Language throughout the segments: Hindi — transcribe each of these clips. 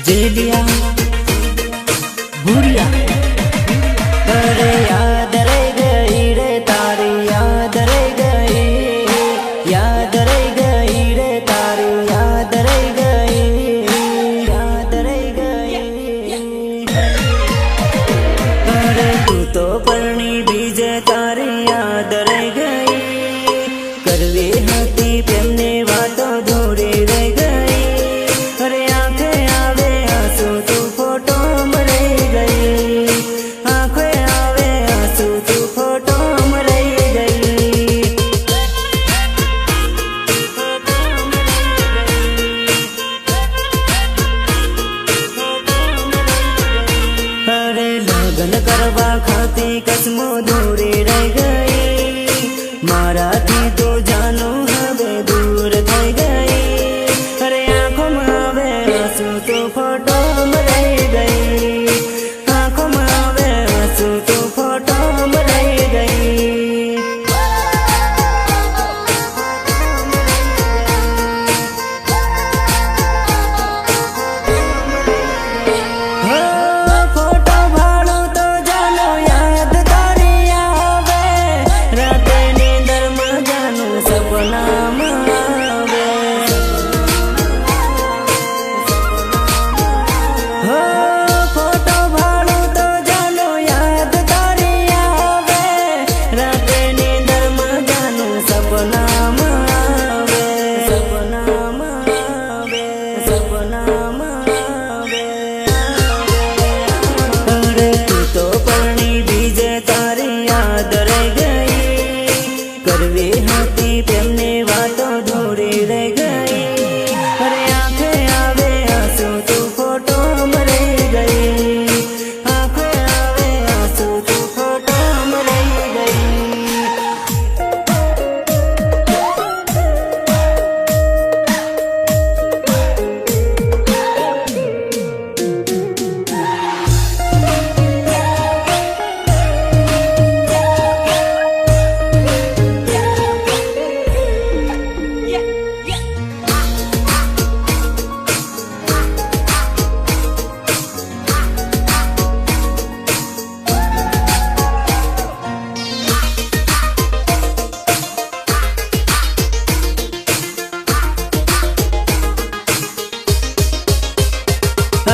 जेलिया भूरिया अरे याद रह गई रे तारी याद रह गई रे तारी याद रह गई अरे तू तो परणी बीज तारी याद रह गई करवी हती प्रेमने वातो धोरी रह गई अरे आंखें आवे आंसू तू फोटो में रह गई आंखें आवे आंसू तू फोटो में रह गई अरे लगन करवा खाती कसमो दूरी रह गई मारा थी तो जानो हवे दूर થઈ गई अरे आंखों में आवे आंसू तो फोटो में रह गई आंखों में आवे आंसू तो फोटो में रह गई फोटो भाड़ो तो जानो याद तारी आवे राते नींदर में जानो सपना में आवे फोटो भाड़ो तो जानो याद तारी आवे राते नींदर में जानो सपना में आवे सपना में आवे सपना में आवे अरे तू तो परणी बीज तारी याद रह गई करवी हती प्रेमने वातो धोरी रह गई अरे आंखें आवे आंसू तू फोटो में रह गई आंखें आवे आंसू तू फोटो में रह गई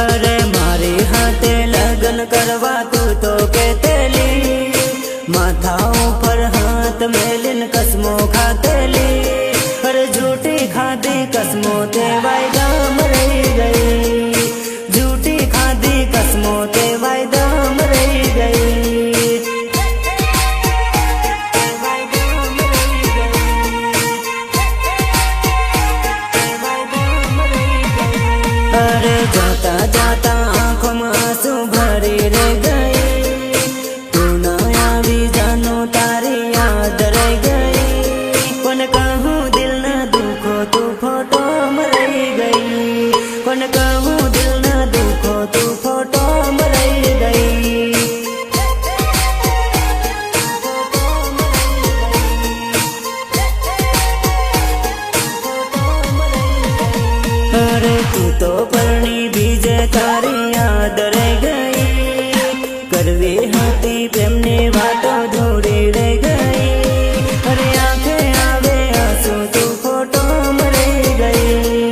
अरे मारे हाथे लगन करवा तू तो कहतेली माथा ऊपर हाथ मेलिन कसमो खातेली अरे झूठी खादी कसमो ते वायदा में रह गई झूठी खादी कसमो ते वायदा में रह गई अरे जाता जाता आंखों में आंसू भरी रह गई तू ना आवी जानो तारी याद रह गई कौन कहूँ दिल ना दुखो तू फोटो में रह गई कौन कहूँ दिल ना दुखो तू फोटो में रह गई अरे तू तो परणी बीज तारी याद रह गई करवी हती प्रेमने वातो धोरी रह गई अरे आंखें आवे आंसू तू फोटो में रह गई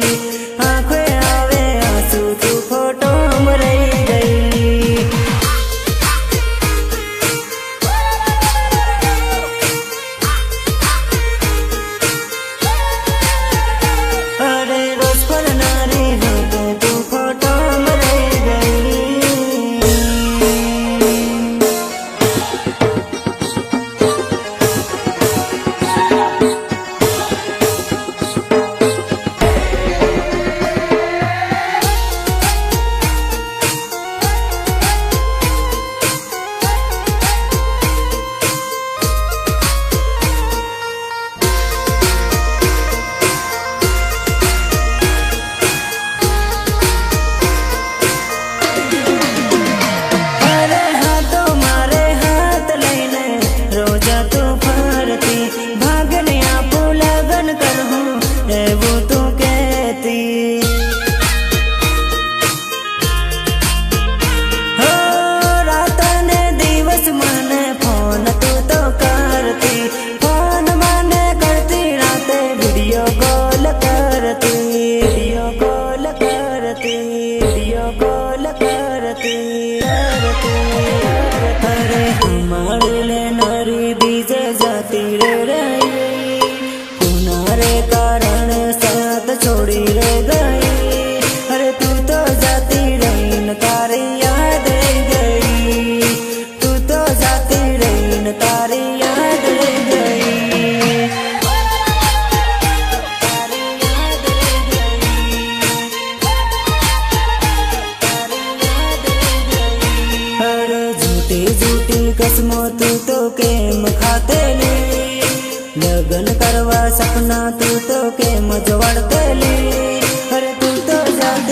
आंखें आवे आंसू तू फोटो में रह गई अरे रोज पर नारी होते तू फोटो में रह गई તું તો કેમ જ વળગલી, અરે તું તો જાતે